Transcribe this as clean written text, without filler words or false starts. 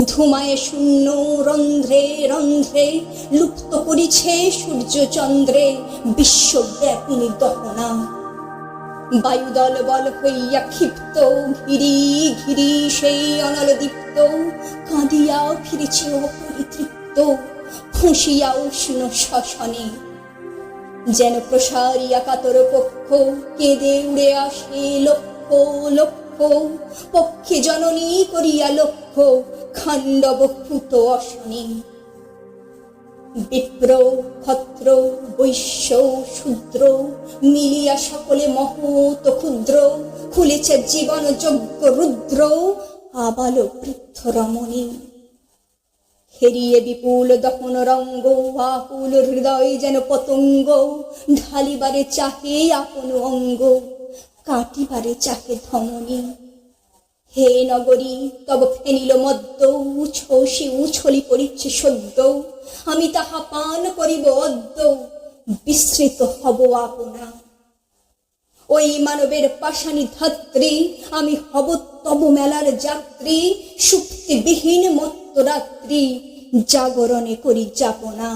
ধুমায়ে শূন্য রন্ধ্রে রন্ধ্রে লুপ্ত করিছে সূর্য চন্দ্রে বিশ্বব্যাপিনী দহনা। বায়ুদল বল হইয়া ক্ষিপ্ত ঘিরি ঘিরি সেই অনল দীপ্ত কাঁদিয়া ফিরেছে অপরিতৃপ্ত ফুঁসিয়া উষ্ণ শ্মশানে। যেন প্রসারিয়া কাতর পক্ষ কেঁদে উড়ে আসে লক্ষ লক্ষ পক্ষে জননী করিয়া লক্ষ্য খাণ্ডবভূত অশনি। বিপ্র ক্ষত্র বৈশ্য শূদ্র মিলিয়া সকলে মহৎ ক্ষুদ্র খুলেছে জীবন যজ্ঞ রুদ্র আবাল বৃদ্ধ রমণী। হেরিয়ে বিপুল দহন রঙ্গ আকুল হৃদয় যেন পতঙ্গ ঢালিবারে চাহে আপন অঙ্গ কাটিবারে চাহে ধমনী। হে নগরী তব ফেনিল মদ্য উচ্ছ্বসী উছলি পড়িচ্ছে সদ্য আমি তাহা পান করিব অদ্য বিস্মৃত হব আপনা। ওই মানবের পাষাণী ধাত্রী আমি হব তব মেলার যাত্রী সুপ্তিবিহীন মত্ত রাত্রি জাগরণে করি যাপনা।